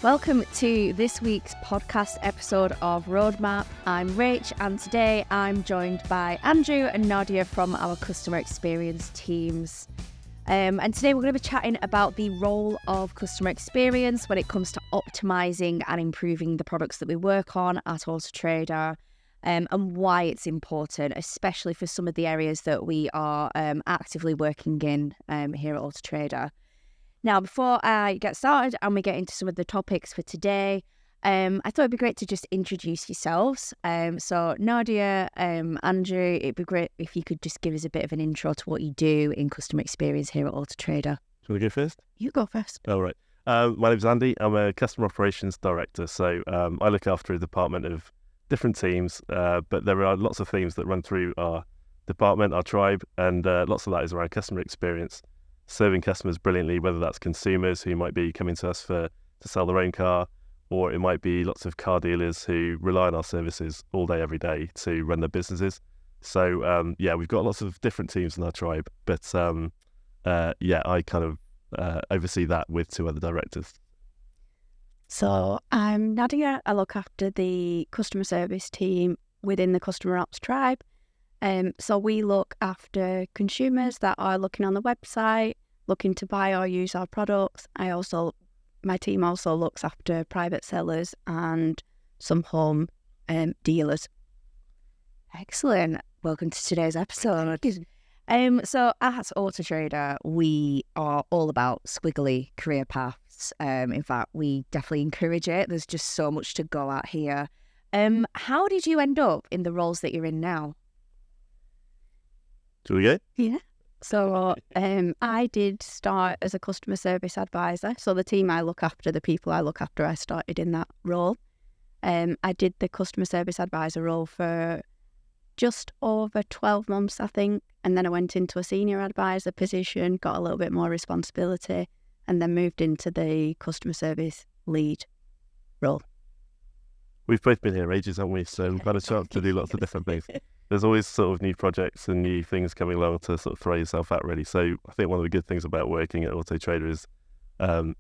Welcome to this week's podcast episode of Roadmap. I'm Rach, and today I'm joined by Andrew and Nadia from our customer experience teams. And today we're going to be chatting about the role of customer experience when it comes to optimizing and improving the products that we work on at AutoTrader, and why it's important, especially for some of the areas that we are actively working in here at AutoTrader. Now, before I get started and we get into some of the topics for today, I thought it'd be great to just introduce yourselves. So Nadia, Andrew, it'd be great if you could just give us a bit of an intro to what you do in customer experience here at AutoTrader. Do you want to go first? You go first. Oh, right. My name's Andy. I'm a customer operations director. So I look after a department of different teams, but there are lots of themes that run through our department, our tribe, and lots of that is around customer experience. Serving customers brilliantly, whether that's consumers who might be coming to us to sell their own car, or it might be lots of car dealers who rely on our services all day, every day to run their businesses. So, we've got lots of different teams in our tribe, but I kind of oversee that with two other directors. So I'm Nadia. I look after the customer service team within the customer ops tribe. So we look after consumers that are looking on the website, looking to buy or use our products. My team also looks after private sellers and some home dealers. Excellent. Welcome to today's episode. So at AutoTrader, we are all about squiggly career paths. In fact, we definitely encourage it. There's just so much to go at here. How did you end up in the roles that you're in now? Do we go? Yeah. So I did start as a customer service advisor. So the team I look after, the people I look after, I started in that role. I did the customer service advisor role for just over 12 months, I think. And then I went into a senior advisor position, got a little bit more responsibility, and then moved into the customer service lead role. We've both been here ages, haven't we? So we've had a chance to do lots of different things. There's always sort of new projects and new things coming along to sort of throw yourself at, really. So I think one of the good things about working at AutoTrader is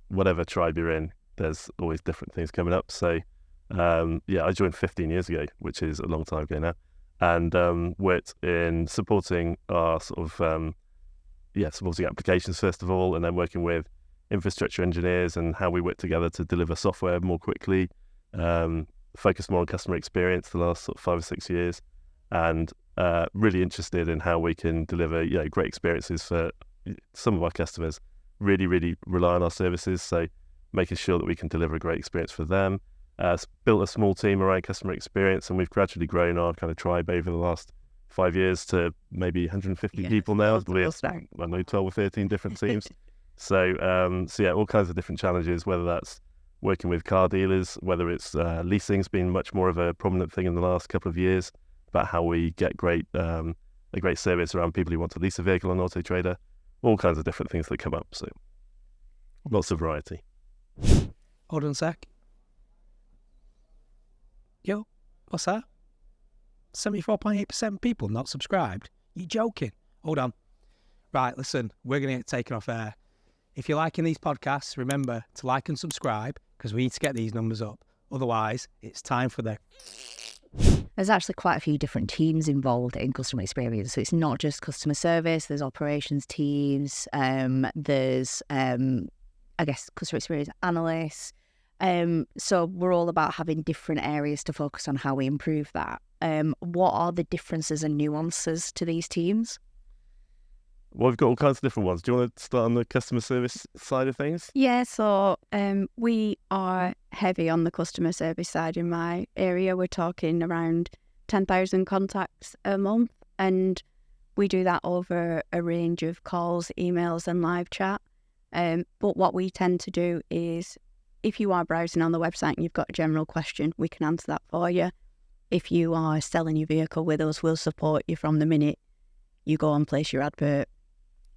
whatever tribe you're in, there's always different things coming up. So I joined 15 years ago, which is a long time ago now, and worked in supporting our supporting applications first of all, and then working with infrastructure engineers and how we work together to deliver software more quickly. Focused more on customer experience the last sort of 5 or 6 years, and really interested in how we can deliver great experiences for some of our customers. Really, really rely on our services, so making sure that we can deliver a great experience for them. Built a small team around customer experience, and we've gradually grown our kind of tribe over the last 5 years to maybe 150 people now. We have 12 or 13 different teams. So all kinds of different challenges, whether that's working with car dealers, whether it's leasing's been much more of a prominent thing in the last couple of years, about how we get a great service around people who want to lease a vehicle on AutoTrader, all kinds of different things that come up. So lots of variety. Hold on a sec. Yo, what's that? 74.8% people not subscribed? You joking? Hold on. Right, listen, we're going to get taken off air. If you're liking these podcasts, remember to like and subscribe, because we need to get these numbers up. Otherwise, it's time for the... There's actually quite a few different teams involved in customer experience. So it's not just customer service, there's operations teams, there's, customer experience analysts. So we're all about having different areas to focus on how we improve that. What are the differences and nuances to these teams? Well, we've got all kinds of different ones. Do you want to start on the customer service side of things? Yeah, so we are heavy on the customer service side in my area. We're talking around 10,000 contacts a month, and we do that over a range of calls, emails and live chat. But what we tend to do is, if you are browsing on the website and you've got a general question, we can answer that for you. If you are selling your vehicle with us, we'll support you from the minute you go and place your advert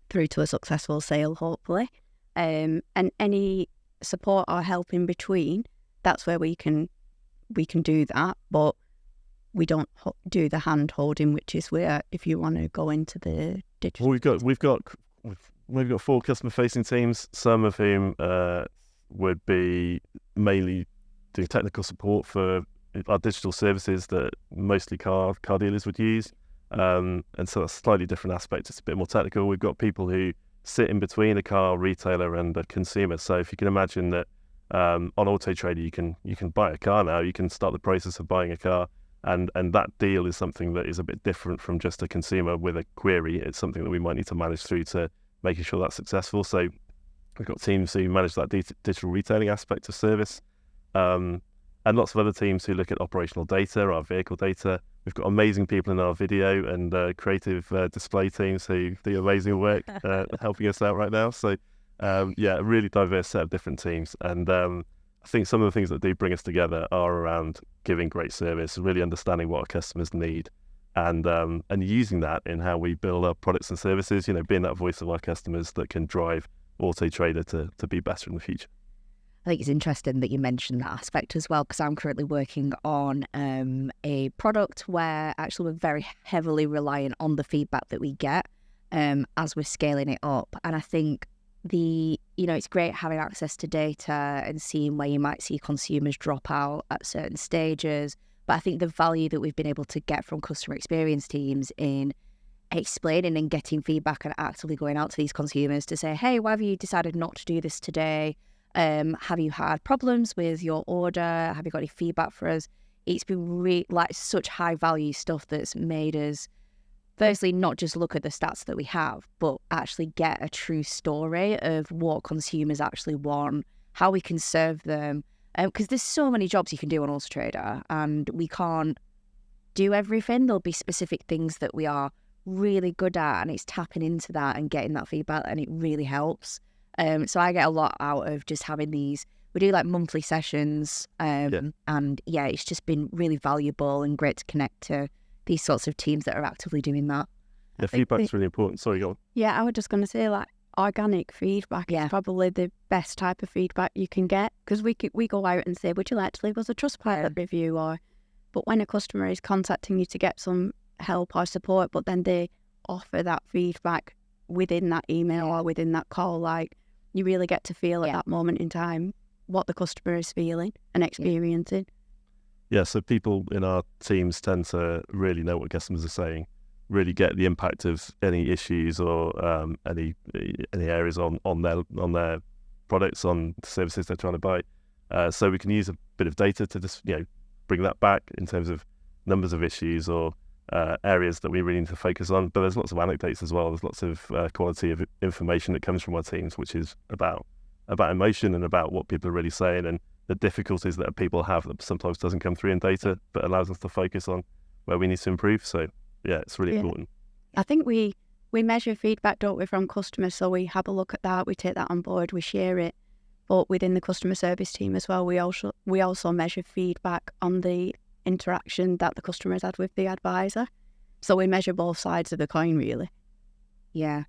through to a successful sale, hopefully. And any support or help in between, that's where we can do that. But we don't do the hand holding, which is where if you want to go into the digital. Well, we've got 4 customer facing teams, some of whom would be mainly do technical support for our digital services that mostly car dealers would use. And so that's a slightly different aspect. It's a bit more technical. We've got people who sit in between a car retailer and a consumer. So if you can imagine that on Auto Trader, you can buy a car now. You can start the process of buying a car, and that deal is something that is a bit different from just a consumer with a query. It's something that we might need to manage through to making sure that's successful. So we've got teams who manage that digital retailing aspect of service, and lots of other teams who look at operational data, our vehicle data. We've got amazing people in our video and creative display teams who do amazing work helping us out right now. So, a really diverse set of different teams. And I think some of the things that do bring us together are around giving great service, really understanding what our customers need, and using that in how we build our products and services, being that voice of our customers that can drive Auto Trader to be better in the future. I think it's interesting that you mentioned that aspect as well, because I'm currently working on a product where actually we're very heavily reliant on the feedback that we get as we're scaling it up. And I think it's great having access to data and seeing where you might see consumers drop out at certain stages. But I think the value that we've been able to get from customer experience teams in explaining and getting feedback and actively going out to these consumers to say, hey, why have you decided not to do this today? Have you had problems with your order? Have you got any feedback for us? It's been such high value stuff that's made us firstly not just look at the stats that we have, but actually get a true story of what consumers actually want, how we can serve them. Because there's so many jobs you can do on Auto Trader, and we can't do everything. There'll be specific things that we are really good at, and it's tapping into that and getting that feedback, and it really helps. So I get a lot out of just having these. We do monthly sessions, and it's just been really valuable and great to connect to these sorts of teams that are actively doing that. Yeah, feedback's really important. Sorry, go on. Yeah, I was just going to say organic feedback is probably the best type of feedback you can get, because we go out and say, would you like to leave us a Trustpilot review? But when a customer is contacting you to get some help or support, but then they offer that feedback within that email or within that call, you really get to feel at that moment in time what the customer is feeling and experiencing. Yeah, so people in our teams tend to really know what customers are saying, really get the impact of any issues or any areas on their products, on services they're trying to buy. So we can use a bit of data to just bring that back in terms of numbers of issues or areas that we really need to focus on. But there's lots of anecdotes as well. There's lots of quality of information that comes from our teams, which is about emotion and about what people are really saying and the difficulties that people have that sometimes doesn't come through in data, but allows us to focus on where we need to improve. So it's really important. I think we measure feedback, don't we, from customers? So we have a look at that, we take that on board, we share it. But within the customer service team as well, we also measure feedback on the interaction that the customer has had with the advisor. So we measure both sides of the coin, really. Yeah.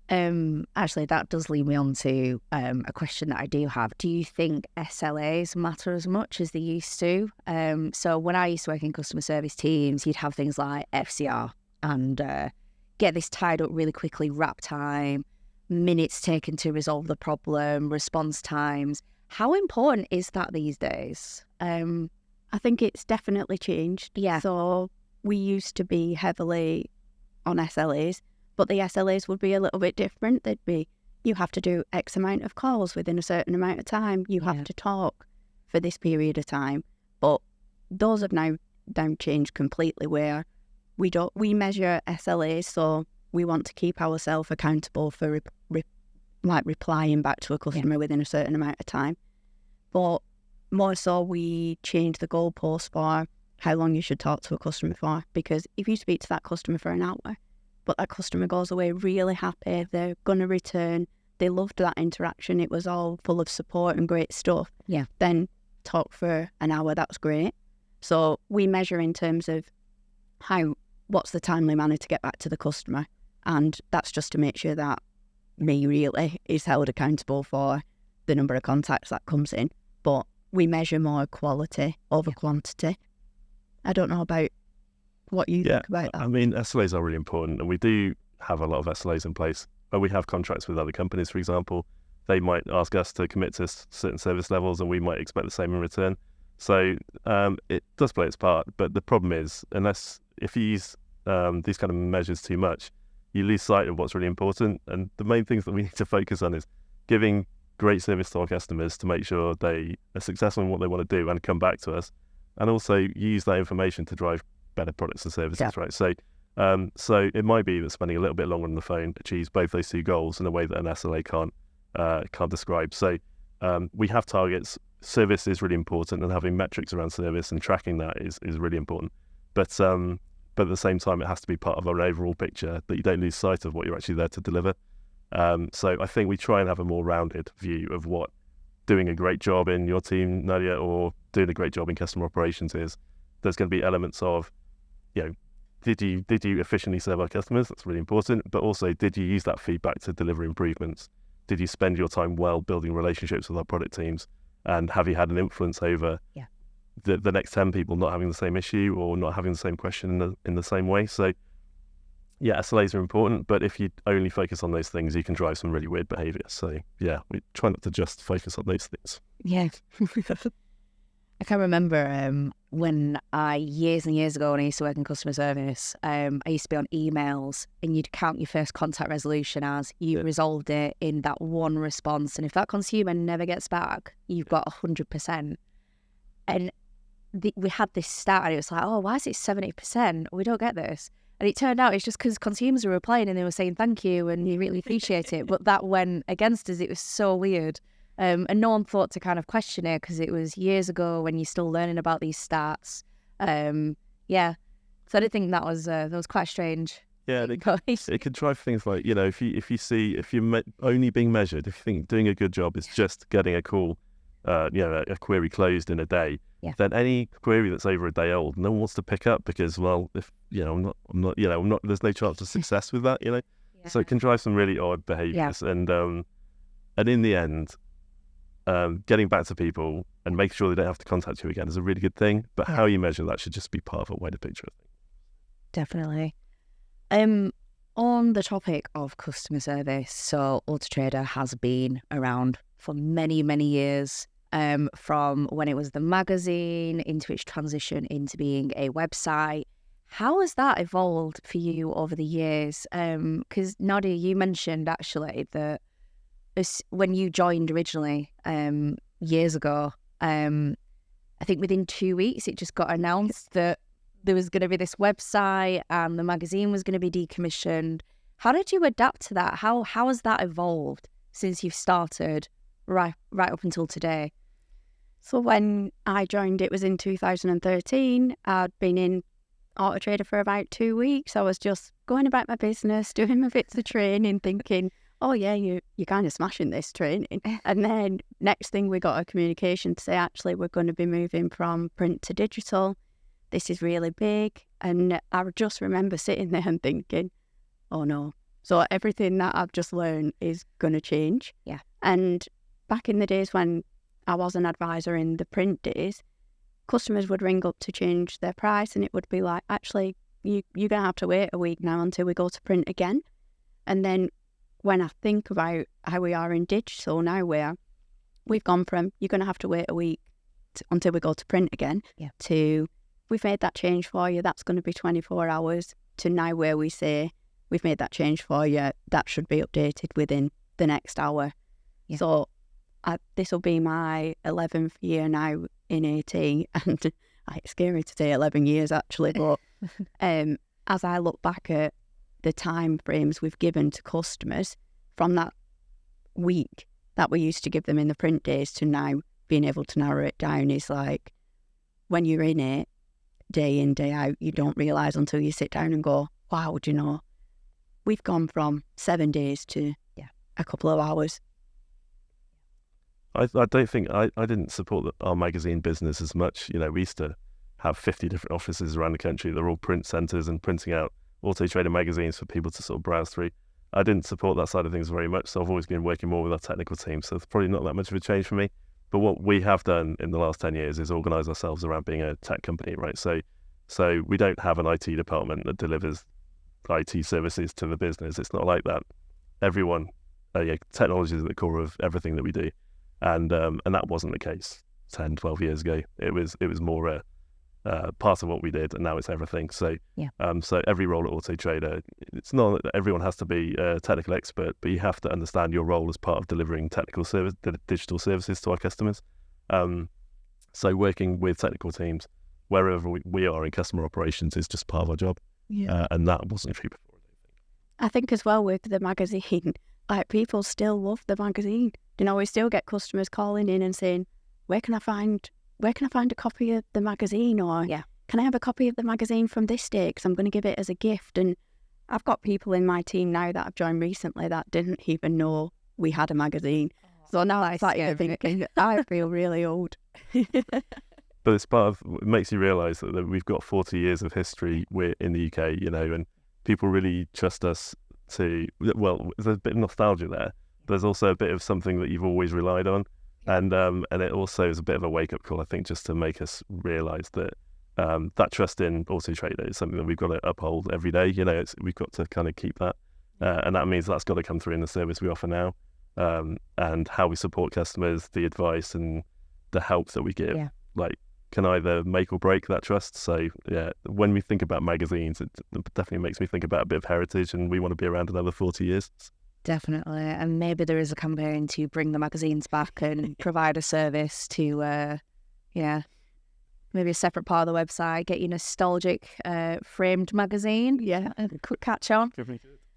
Actually, that does lead me on to a question that I do have. Do you think SLAs matter as much as they used to? So when I used to work in customer service teams, you'd have things like FCR and get this tied up really quickly, wrap time, minutes taken to resolve the problem, response times. How important is that these days? I think it's definitely changed. Yeah. So we used to be heavily on SLAs, but the SLAs would be a little bit different. They'd be, you have to do X amount of calls within a certain amount of time. You have to talk for this period of time. But those have now changed completely, where we measure SLAs, so we want to keep ourselves accountable for replying back to a customer within a certain amount of time. But more so, we change the goalpost for how long you should talk to a customer for. Because if you speak to that customer for an hour, but that customer goes away really happy, they're going to return, they loved that interaction, it was all full of support and great stuff, then talk for an hour, that's great. So we measure in terms of what's the timely manner to get back to the customer. And that's just to make sure that me really is held accountable for the number of contacts that comes in. But we measure more quality over quantity. I don't know about what you think about that. I mean, SLAs are really important, and we do have a lot of SLAs in place. But we have contracts with other companies, for example. they might ask us to commit to certain service levels, and we might expect the same in return. So it does play its part, but the problem is, if you use these kind of measures too much, you lose sight of what's really important. And the main things that we need to focus on is giving great service to our customers to make sure they are successful in what they want to do and come back to us, and also use that information to drive better products and services, right? So it might be that spending a little bit longer on the phone achieves both those two goals in a way that an SLA can't describe. So we have targets. Service is really important, and having metrics around service and tracking that is really important. But at the same time, it has to be part of our overall picture, that you don't lose sight of what you're actually there to deliver. So I think we try and have a more rounded view of what doing a great job in your team, Nadia, or doing a great job in customer operations is. There's going to be elements of, did you efficiently serve our customers? That's really important. But also, did you use that feedback to deliver improvements? Did you spend your time well building relationships with our product teams? And have you had an influence over the next 10 people not having the same issue or not having the same question in the same way? So, SLAs are important, but if you only focus on those things, you can drive some really weird behaviour. So, we try not to just focus on those things. Yeah. I can remember when years and years ago, when I used to work in customer service, I used to be on emails, and you'd count your first contact resolution as you resolved it in that one response. And if that consumer never gets back, you've got 100%. And we had this stat, and it was like, oh, why is it 70%? We don't get this. And it turned out it's just because consumers were replying and they were saying thank you and you really appreciate it. But that went against us. It was so weird. And no one thought to kind of question it because it was years ago when you're still learning about these stats. So I did think that was quite strange. Yeah, it could drive things like, if you're only being measured, if you think doing a good job is just getting a call, a query closed in a day, then any query that's over a day old, no one wants to pick up because, well, if I'm not, there's no chance of success with that, So it can drive some really odd behaviours, and in the end, getting back to people and making sure they don't have to contact you again is a really good thing. But how you measure that should just be part of a wider picture, I think. Definitely. On the topic of customer service, so Auto Trader has been around for many, many years, from when it was the magazine into its transition into being a website. How has that evolved for you over the years? Because Nadia, you mentioned actually that when you joined originally years ago, I think within 2 weeks it just got announced that there was going to be this website and the magazine was going to be decommissioned. How did you adapt to that? How has that evolved since you've started right up until today? So when I joined, it was in 2013. I'd been in Auto Trader for about 2 weeks. I was just going about my business, doing my bits of training, thinking, oh yeah, you're kind of smashing this training. And then next thing, we got a communication to say, actually, we're going to be moving from print to digital. This is really big. And I just remember sitting there and thinking, oh no. So everything that I've just learned is going to change. Yeah. And back in the days when I was an advisor in the print days, customers would ring up to change their price, and it would be like, actually, you're going to have to wait a week now until we go to print again. And then when I think about how we are in digital now, where we've gone from you're going to have to wait a week until we go to print again, to we've made that change for you, that's going to be 24 hours, to now where we say we've made that change for you, that should be updated within the next hour. Yeah. So this will be my 11th year now in AT, and it's scary to say 11 years actually, but as I look back at the time frames we've given to customers from that week that we used to give them in the print days to now being able to narrow it down, is like, when you're in it day in, day out, you don't realise until you sit down and go, wow, do you know, we've gone from 7 days to a couple of hours. I don't think I didn't support our magazine business as much. We used to have 50 different offices around the country. They're all print centres and printing out Auto Trader magazines for people to sort of browse through. I didn't support that side of things very much, so I've always been working more with our technical team. So it's probably not that much of a change for me. But what we have done in the last 10 years is organise ourselves around being a tech company, right? So we don't have an IT department that delivers IT services to the business. It's not like that. Everyone technology is at the core of everything that we do, and that wasn't the case 10, 12 years ago. It was more a part of what we did, and now it's everything. So so every role at Auto Trader, it's not that everyone has to be a technical expert, but you have to understand your role as part of delivering digital services to our customers. So working with technical teams wherever we are in customer operations is just part of our job, and that wasn't true before. I think as well with the magazine, like people still love the magazine. You know, we still get customers calling in and saying, where can I find a copy of the magazine, or can I have a copy of the magazine from this day because I'm going to give it as a gift? And I've got people in my team now that I've joined recently that didn't even know we had a magazine. So now I sat here thinking, I feel really old. But it's part of, it makes you realise that we've got 40 years of history in the UK, and people really trust us to, well, there's a bit of nostalgia there. There's also a bit of something that you've always relied on. And it also is a bit of a wake-up call, I think, just to make us realise that that trust in Auto Trader is something that we've got to uphold every day. We've got to kind of keep that. And that means that's got to come through in the service we offer now, and how we support customers, the advice and the help that we give. Can either make or break that trust. So when we think about magazines, it definitely makes me think about a bit of heritage, and we want to be around another 40 years. Definitely. And maybe there is a campaign to bring the magazines back and provide a service to, maybe a separate part of the website, get your nostalgic framed magazine. Yeah, could catch on.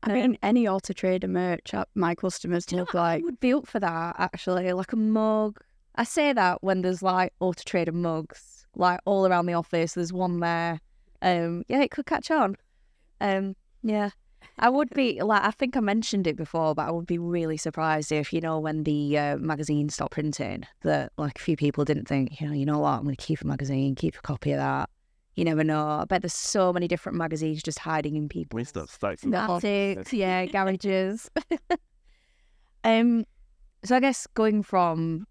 I mean, any Auto Trader merch my customers look like. I would be up for that, actually, like a mug. I say that when there's like Auto Trader mugs, like all around the office, there's one there. It could catch on. I would be, like, I think I mentioned it before, but I would be really surprised if, when the magazine stopped printing, that like a few people didn't think, you know what, I'm going to keep a magazine, keep a copy of that. You never know. I bet there's so many different magazines just hiding in people's attics, garages. So I guess going from,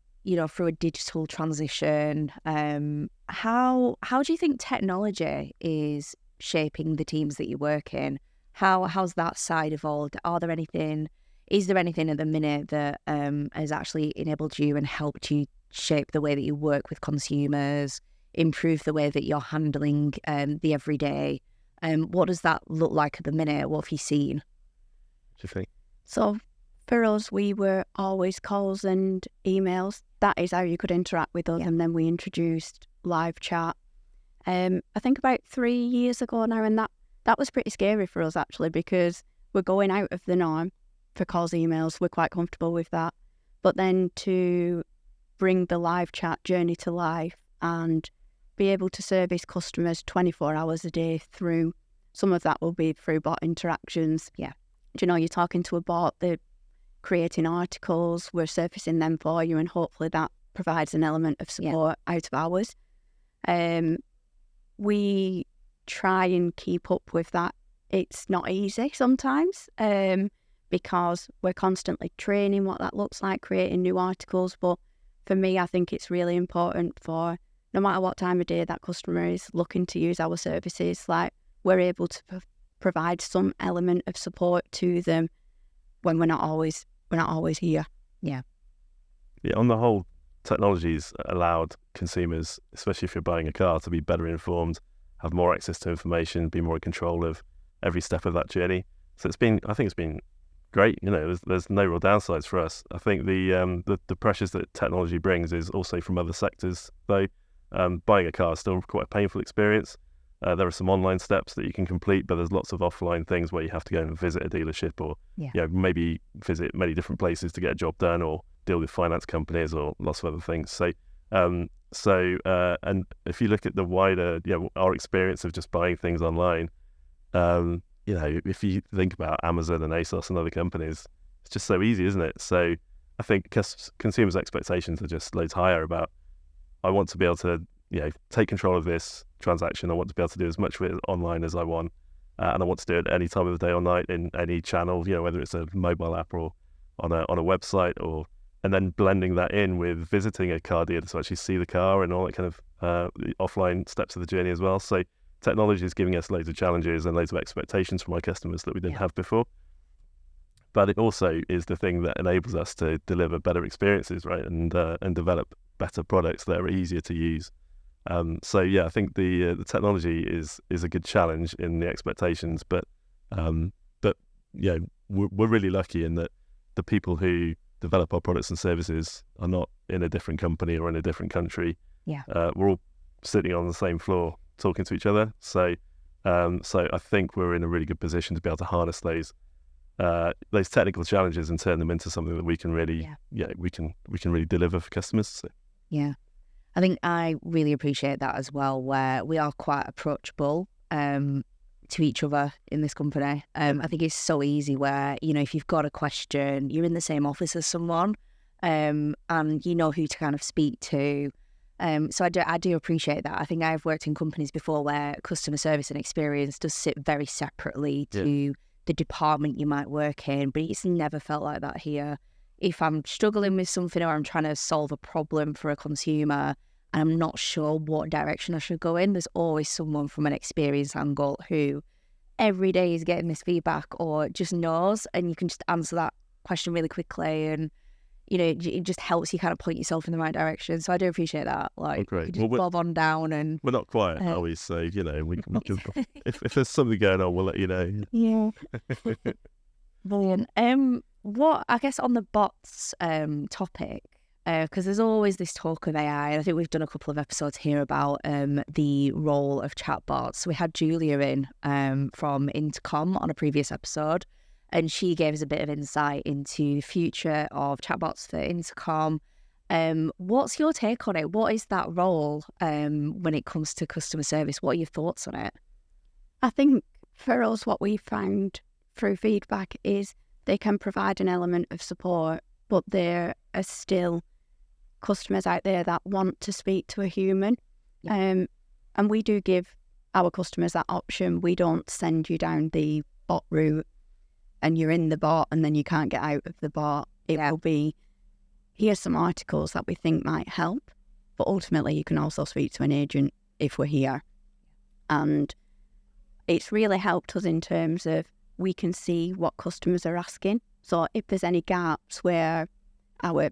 through a digital transition, how do you think technology is shaping the teams that you work in? How's that side evolved? Is there anything at the minute that has actually enabled you and helped you shape the way that you work with consumers, improve the way that you're handling the everyday? What does that look like at the minute? What have you seen? What do you think? So for us, we were always calls and emails. That is how you could interact with us. And then we introduced live chat. I think about 3 years ago now, and that was pretty scary for us, actually, because we're going out of the norm for calls, emails. We're quite comfortable with that. But then to bring the live chat journey to life and be able to service customers 24 hours a day through, some of that will be through bot interactions. You're talking to a bot, they're creating articles, we're surfacing them for you, and hopefully that provides an element of support out of hours. We try and keep up with that. It's not easy sometimes because we're constantly training what that looks like, creating new articles. But for me, I think it's really important for no matter what time of day that customer is looking to use our services, like we're able to provide some element of support to them when we're not always here. On the whole, technology's allowed consumers, especially if you're buying a car, to be better informed, have more access to information, be more in control of every step of that journey. So I think it's been great. There's no real downsides for us. I think the pressures that technology brings is also from other sectors, though. Buying a car is still quite a painful experience. There are some online steps that you can complete, but there's lots of offline things where you have to go and visit a dealership or maybe visit many different places to get a job done or deal with finance companies or lots of other things. So and if you look at the wider, our experience of just buying things online, if you think about Amazon and ASOS and other companies, it's just so easy, isn't it? So I think consumers' expectations are just loads higher about, I want to be able to, take control of this transaction. I want to be able to do as much with it online as I want. And I want to do it any time of the day or night in any channel, whether it's a mobile app or on a website, and then blending that in with visiting a car dealer to actually see the car and all that kind of the offline steps of the journey as well. So technology is giving us loads of challenges and loads of expectations from our customers that we didn't have before. but it also is the thing that enables us to deliver better experiences, right, and develop better products that are easier to use. So yeah, I think the technology is a good challenge in the expectations, but we're really lucky in that the people who develop our products and services are not in a different company or in a different country. Yeah. We're all sitting on the same floor talking to each other. So I think we're in a really good position to be able to harness those technical challenges and turn them into something that we can really, we can really deliver for customers. So. Yeah. I think I really appreciate that as well, where we are quite approachable to each other in this company. I think it's so easy where, if you've got a question, you're in the same office as someone and you know who to kind of speak to. So I do appreciate that. I think I've worked in companies before where customer service and experience does sit very separately to the department you might work in, but it's never felt like that here. If I'm struggling with something or I'm trying to solve a problem for a consumer and I'm not sure what direction I should go in, there's always someone from an experience angle who every day is getting this feedback or just knows, and you can just answer that question really quickly, and it just helps you kind of point yourself in the right direction. So I do appreciate that. Like, you just bob on down, and we're not quiet, are we? So we can if there's something going on, we'll let you know. Yeah. Brilliant. What, I guess, on the bots topic, because there's always this talk of AI, and I think we've done a couple of episodes here about the role of chatbots. We had Julia in from Intercom on a previous episode, and she gave us a bit of insight into the future of chatbots for Intercom. What's your take on it? What is that role when it comes to customer service? What are your thoughts on it? I think for us, what we found through feedback is they can provide an element of support, but there are still customers out there that want to speak to a human. Yeah. And we do give our customers that option. We don't send you down the bot route and you're in the bot and then you can't get out of the bot. It will be, here's some articles that we think might help, but ultimately you can also speak to an agent if we're here. And it's really helped us in terms of we can see what customers are asking. So if there's any gaps where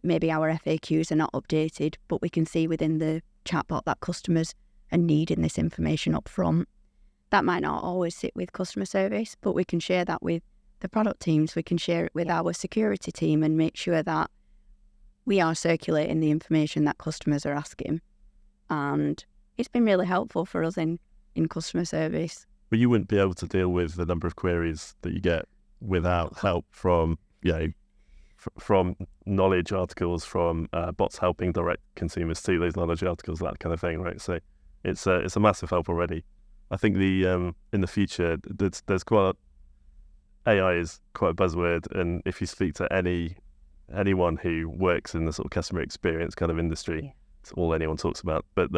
maybe our FAQs are not updated, but we can see within the chatbot that customers are needing this information up front, that might not always sit with customer service, but we can share that with the product teams. We can share it with our security team and make sure that we are circulating the information that customers are asking. And it's been really helpful for us in customer service. But you wouldn't be able to deal with the number of queries that you get without help from, from knowledge articles, from bots helping direct consumers to those knowledge articles, that kind of thing, right? So it's a massive help already. I think in the future, there's AI is quite a buzzword, and if you speak to anyone who works in the sort of customer experience kind of industry, it's all anyone talks about. But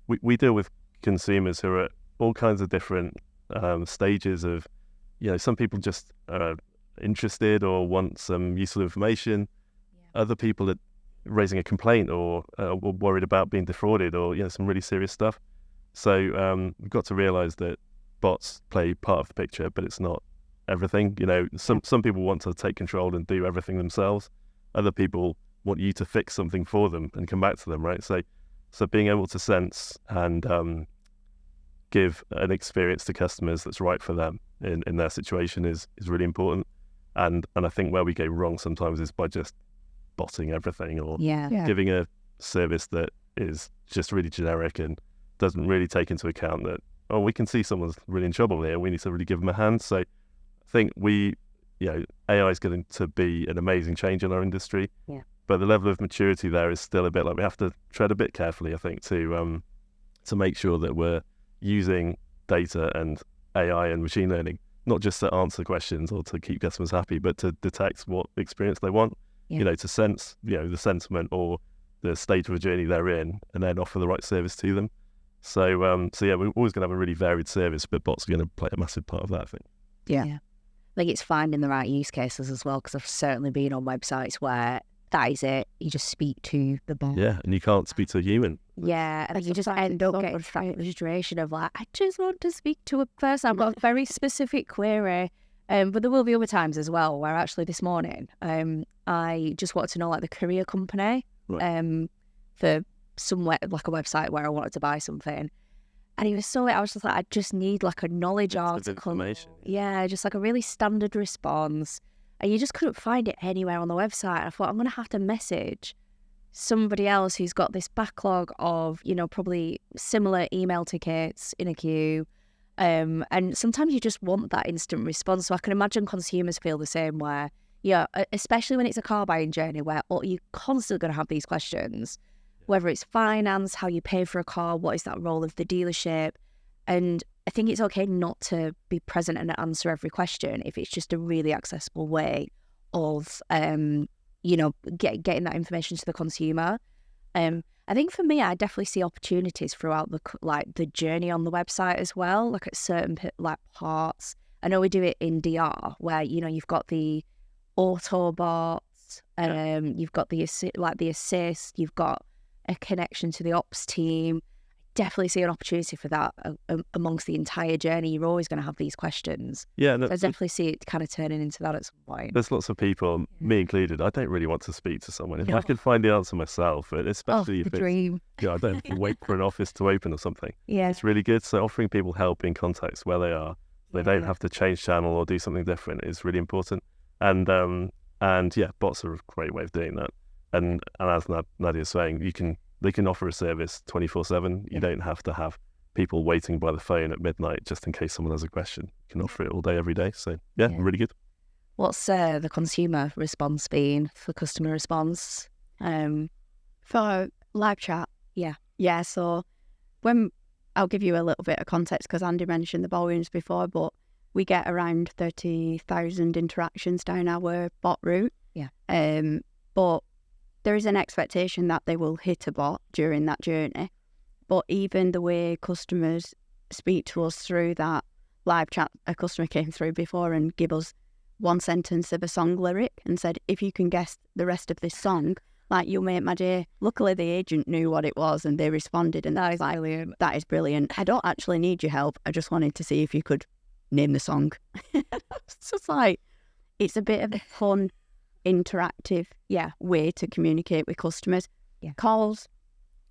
we deal with consumers who are at all kinds of different stages of, some people just are interested or want some useful information. Other people are raising a complaint or worried about being defrauded or, some really serious stuff. So we've got to realise that bots play part of the picture, but it's not everything. Some people want to take control and do everything themselves. Other people want you to fix something for them and come back to them, right? So being able to sense and give an experience to customers that's right for them in their situation is really important. And I think where we go wrong sometimes is by just botting everything or giving a service that is just really generic and doesn't really take into account that, we can see someone's really in trouble here. We need to really give them a hand. So I think AI is going to be an amazing change in our industry. Yeah. But the level of maturity there is still a bit like we have to tread a bit carefully, I think, to make sure that we're using data and AI and machine learning, not just to answer questions or to keep customers happy, but to detect what experience they want, to sense, the sentiment or the stage of a journey they're in and then offer the right service to them. So we're always going to have a really varied service, but bots are going to play a massive part of that, I think. Yeah. I think it's finding the right use cases as well, because I've certainly been on websites where that is it. You just speak to the bot. Yeah, and you can't speak to a human. Yeah, and you just end up getting frustration of like, I just want to speak to a person. I've got a very specific query. But there will be other times as well where actually this morning I just wanted to know like the courier company for somewhere like a website where I wanted to buy something. And he was so, I was just like, I just need like a knowledge article. Yeah, just like a really standard response. And you just couldn't find it anywhere on the website. I thought, I'm going to have to message somebody else who's got this backlog of, you know, probably similar email tickets in a queue. And sometimes you just want that instant response. So I can imagine consumers feel the same where, yeah, especially when it's a car buying journey where you're constantly going to have these questions, whether it's finance, how you pay for a car, what is that role of the dealership. And I think it's okay not to be present and answer every question if it's just a really accessible way of, you know, getting that information to the consumer. I think for me, I definitely see opportunities throughout the journey on the website as well, like at certain parts. I know we do it in DR where, you know, you've got the Autobots, you've got the assist, you've got a connection to the ops team. Definitely see an opportunity for that amongst the entire journey. You're always going to have these questions. Yeah, so I definitely see it kind of turning into that at some point. There's lots of people, me included, I don't really want to speak to someone. If I could find the answer myself, and especially if it's dream. I don't have to wait for an office to open or something. Yeah, it's really good. So offering people help in contexts where they are, they don't have to change channel or do something different is really important. And yeah, bots are a great way of doing that. And as Nadia's saying, they can offer a service 24/7. You don't have to have people waiting by the phone at midnight just in case someone has a question. You can offer it all day, every day. So yeah. Really good. What's the consumer response been for customer response? For live chat? Yeah, so I'll give you a little bit of context because Andy mentioned the volumes before, but we get around 30,000 interactions down our bot route. Yeah. But there is an expectation that they will hit a bot during that journey. But even the way customers speak to us through that live chat, a customer came through before and gave us one sentence of a song lyric and said, if you can guess the rest of this song, like, you'll make my day. Luckily, the agent knew what it was and they responded. And that is like, brilliant. That is brilliant. I don't actually need your help. I just wanted to see if you could name the song. It's just like, it's a bit of a fun, interactive way to communicate with customers. Calls,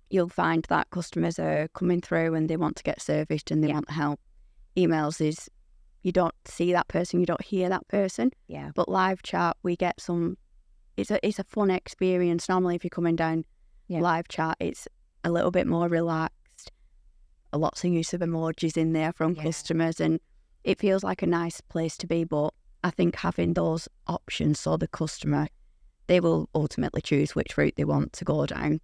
you'll find that customers are coming through and they want to get serviced and they want help. Emails is you don't see that person, you don't hear that person. But live chat, we get some, it's a fun experience. Normally if you're coming down live chat, it's a little bit more relaxed, lots of use of emojis in there from customers, and it feels like a nice place to be. But I think having those options so the customer, they will ultimately choose which route they want to go down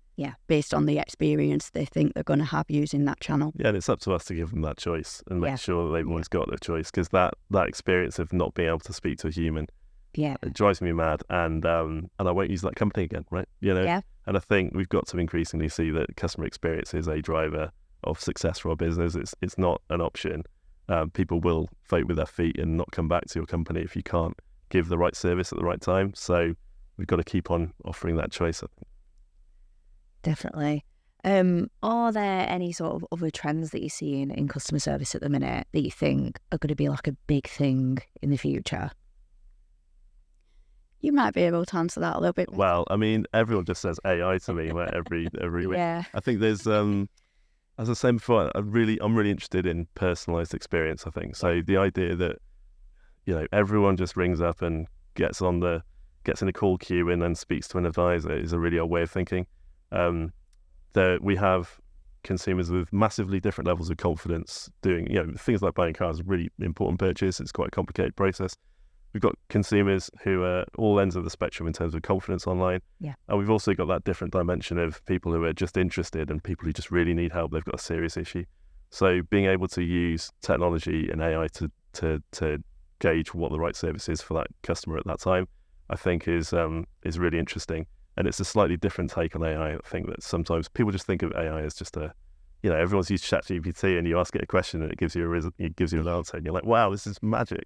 based on the experience they think they're going to have using that channel. Yeah, and it's up to us to give them that choice and make sure that they've always got their choice, because that experience of not being able to speak to a human, it drives me mad, and I won't use that company again, right? You know, and I think we've got to increasingly see that customer experience is a driver of success for our business. It's not an option. People will vote with their feet and not come back to your company if you can't give the right service at the right time. So we've got to keep on offering that choice, I think. Definitely. Are there any sort of other trends that you're seeing in customer service at the minute that you think are going to be like a big thing in the future? You might be able to answer that a little bit better. Well, I mean, everyone just says AI to me every week. I think there's as I said before, I'm really interested in personalised experience, I think. So the idea that, you know, everyone just rings up and gets in a call queue and then speaks to an advisor is a really old way of thinking. That we have consumers with massively different levels of confidence doing, you know, things like buying cars is a really important purchase. It's quite a complicated process. We've got consumers who are all ends of the spectrum in terms of confidence online. And we've also got that different dimension of people who are just interested and people who just really need help. They've got a serious issue. So being able to use technology and AI to gauge what the right service is for that customer at that time, I think is really interesting. And it's a slightly different take on AI. I think that sometimes people just think of AI as just everyone's used ChatGPT and you ask it a question and it gives you an answer and you're like, wow, this is magic.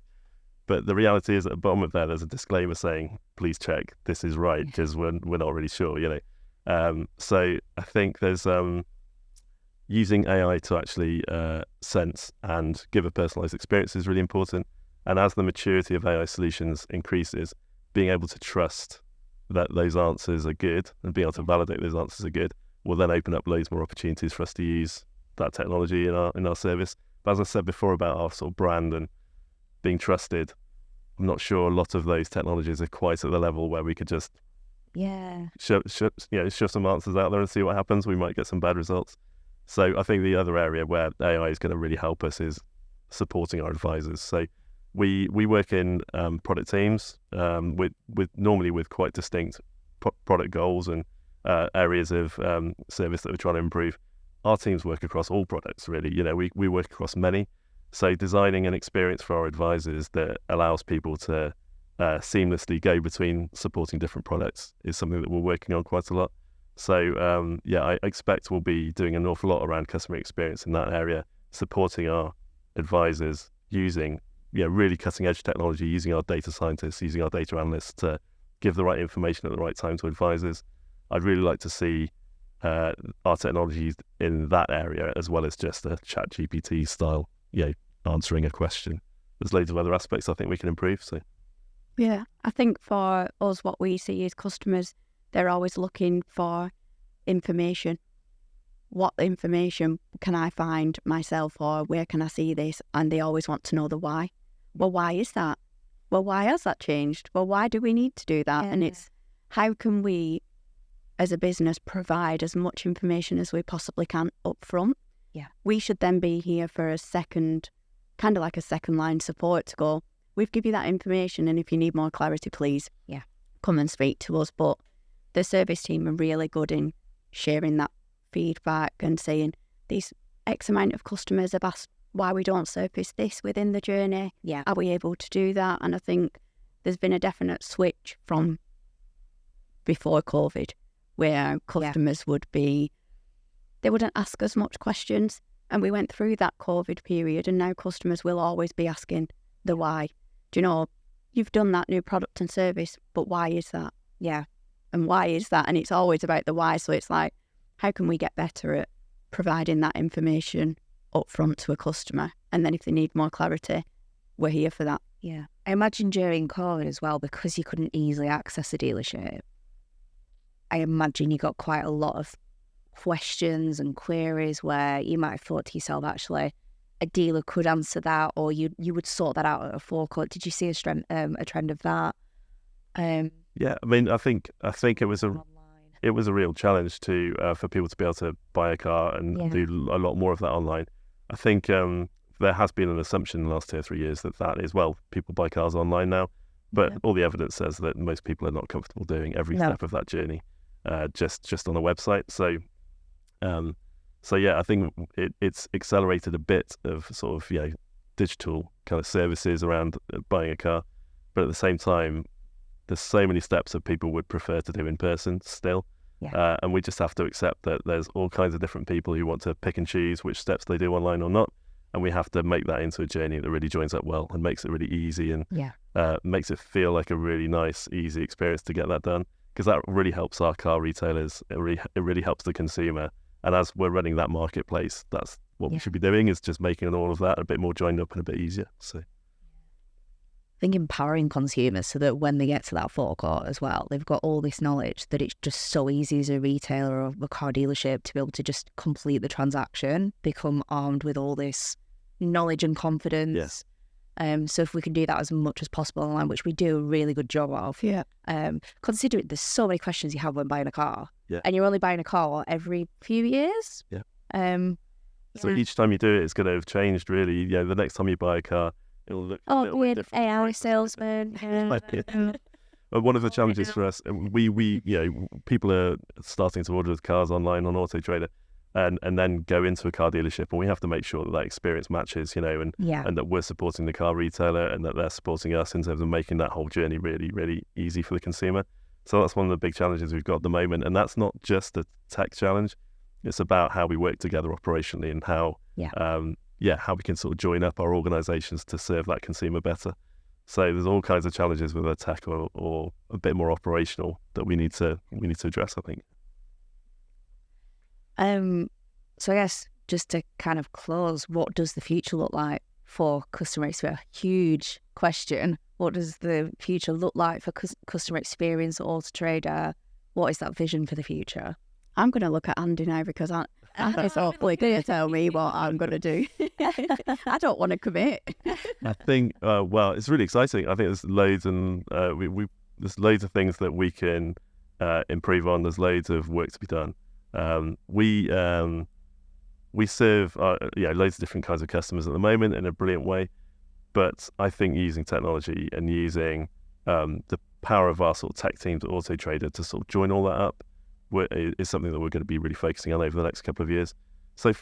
But the reality is at the bottom of there's a disclaimer saying, please check this is right, because we're not really sure, you know. So I think there's using AI to actually sense and give a personalized experience is really important. And as the maturity of AI solutions increases, being able to trust that those answers are good and being able to validate those answers are good will then open up loads more opportunities for us to use that technology in our service. But as I said before about our sort of brand and being trusted, I'm not sure a lot of those technologies are quite at the level where we could just shove some answers out there and see what happens. We might get some bad results. So I think the other area where AI is going to really help us is supporting our advisors. So we work in product teams with normally with quite distinct product goals and areas of service that we're trying to improve. Our teams work across all products, really. We work across many. So designing an experience for our advisors that allows people to seamlessly go between supporting different products is something that we're working on quite a lot. So I expect we'll be doing an awful lot around customer experience in that area, supporting our advisors using really cutting edge technology, using our data scientists, using our data analysts to give the right information at the right time to advisors. I'd really like to see our technologies in that area as well as just a ChatGPT style, answering a question. There's loads of other aspects I think we can improve. So yeah, I think for us, what we see is customers, they're always looking for information. What information can I find myself, or where can I see this? And they always want to know the why. Well, why is that? Well, why has that changed? Well, why do we need to do that? And it's how can we, as a business, provide as much information as we possibly can up front? Yeah. We should then be here for a second, kind of like a second line support to go, we've given you that information, and if you need more clarity, please come and speak to us. But the service team are really good in sharing that feedback and saying these X amount of customers have asked why we don't surface this within the journey. Yeah. Are we able to do that? And I think there's been a definite switch from before COVID where customers would be, they wouldn't ask as much questions. And we went through that COVID period, and now customers will always be asking the why. Do you know, you've done that new product and service, but why is that? Yeah. And why is that? And it's always about the why. So it's like, how can we get better at providing that information up front to a customer? And then if they need more clarity, we're here for that. Yeah. I imagine during COVID as well, because you couldn't easily access a dealership, I imagine you got quite a lot of questions and queries where you might have thought to yourself, actually, a dealer could answer that, or you would sort that out at a forecourt. Did you see a trend of that? Yeah, I mean, I think it was a real challenge to for people to be able to buy a car and do a lot more of that online. I think there has been an assumption in the last 2 or 3 years that is, well, people buy cars online now, but all the evidence says that most people are not comfortable doing every step of that journey just on a website. So yeah, I think it's accelerated a bit of sort of digital kind of services around buying a car, but at the same time, there's so many steps that people would prefer to do in person still. Yeah. And we just have to accept that there's all kinds of different people who want to pick and choose which steps they do online or not. And we have to make that into a journey that really joins up well and makes it really easy and makes it feel like a really nice, easy experience to get that done. Because that really helps our car retailers. It really helps the consumer. And as we're running that marketplace, that's what we should be doing, is just making all of that a bit more joined up and a bit easier. So I think empowering consumers so that when they get to that forecourt as well, they've got all this knowledge that it's just so easy as a retailer or a car dealership to be able to just complete the transaction, become armed with all this knowledge and confidence. Yes. So if we can do that as much as possible online, which we do a really good job of, considering there's so many questions you have when buying a car, and you're only buying a car every few years. So each time you do it, it's going to have changed really. The next time you buy a car, it'll look a little bit different. AI salesman. But one of the challenges for us, we people are starting to order cars online on Auto Trader, and then go into a car dealership, and we have to make sure that experience matches, and that we're supporting the car retailer and that they're supporting us in terms of making that whole journey really, really easy for the consumer. So that's one of the big challenges we've got at the moment, and that's not just a tech challenge. It's about how we work together operationally and how how we can sort of join up our organisations to serve that consumer better. So there's all kinds of challenges with a tech or a bit more operational that we need to address, I think. So I guess just to kind of close, what does the future look like for customer experience? Huge question. What does the future look like for customer experience at Auto Trader? What is that vision for the future? I'm going to look at Andy now because Andy's awfully going to tell me what I'm going to do. I don't want to commit. I think, well, it's really exciting. I think there's loads and there's loads of things that we can improve on. There's loads of work to be done. We serve loads of different kinds of customers at the moment in a brilliant way. But I think using technology and using the power of our sort of tech teams at Auto Trader to sort of join all that up is something that we're going to be really focusing on over the next couple of years. So,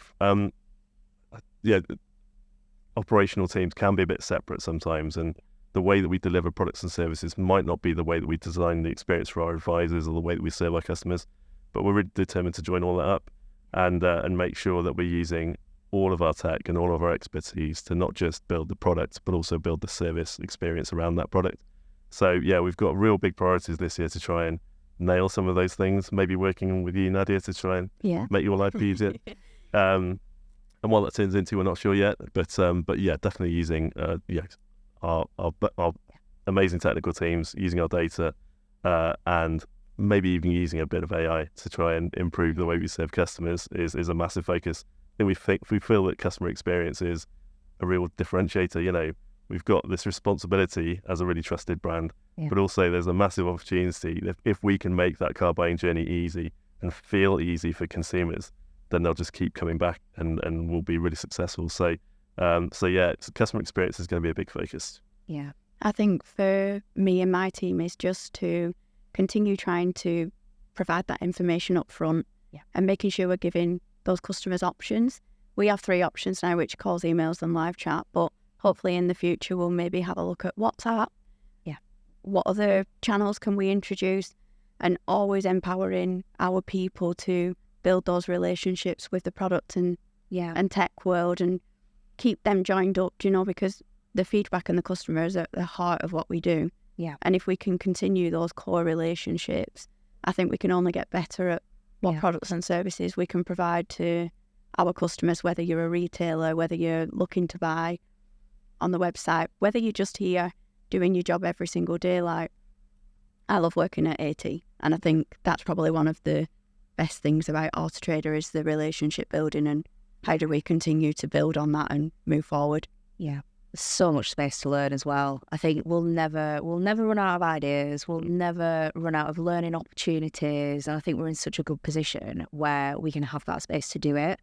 operational teams can be a bit separate sometimes, and the way that we deliver products and services might not be the way that we design the experience for our advisors or the way that we serve our customers. But we're really determined to join all that up and make sure that we're using all of our tech and all of our expertise to not just build the product, but also build the service experience around that product. So yeah, we've got real big priorities this year to try and nail some of those things, maybe working with you, Nadia, to try and make your life easier. And what that turns into, we're not sure yet, but yeah, definitely using our amazing technical teams, using our data, and maybe even using a bit of AI to try and improve the way we serve customers is a massive focus. I think we feel that customer experience is a real differentiator. You know, we've got this responsibility as a really trusted brand, but also there's a massive opportunity if we can make that car buying journey easy and feel easy for consumers, then they'll just keep coming back and we'll be really successful. So yeah, customer experience is going to be a big focus. Yeah. I think for me and my team is just to continue trying to provide that information up front and making sure we're giving those customers options. We have 3 options now, which calls, emails and live chat, but hopefully in the future we'll maybe have a look at WhatsApp. Yeah. What other channels can we introduce? And always empowering our people to build those relationships with the product and tech world and keep them joined up, because the feedback and the customer is at the heart of what we do. Yeah. And if we can continue those core relationships, I think we can only get better at what products and services we can provide to our customers, whether you're a retailer, whether you're looking to buy on the website, whether you're just here doing your job every single day. Like, I love working at AT, and I think that's probably one of the best things about Auto Trader is the relationship building and how do we continue to build on that and move forward. Yeah. There's so much space to learn as well. I think we'll never run out of ideas. We'll never run out of learning opportunities. And I think we're in such a good position where we can have that space to do it.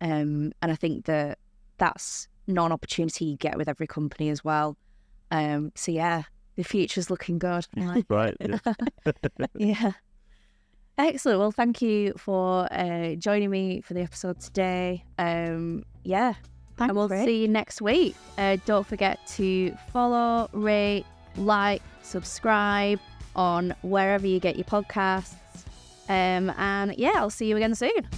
And I think that's not an opportunity you get with every company as well. So yeah, the future's looking good. Right. Yeah. Yeah. Excellent. Well, thank you for joining me for the episode today. Thanks, and we'll see you next week. Don't forget to follow, rate, like, subscribe on wherever you get your podcasts. And yeah, I'll see you again soon.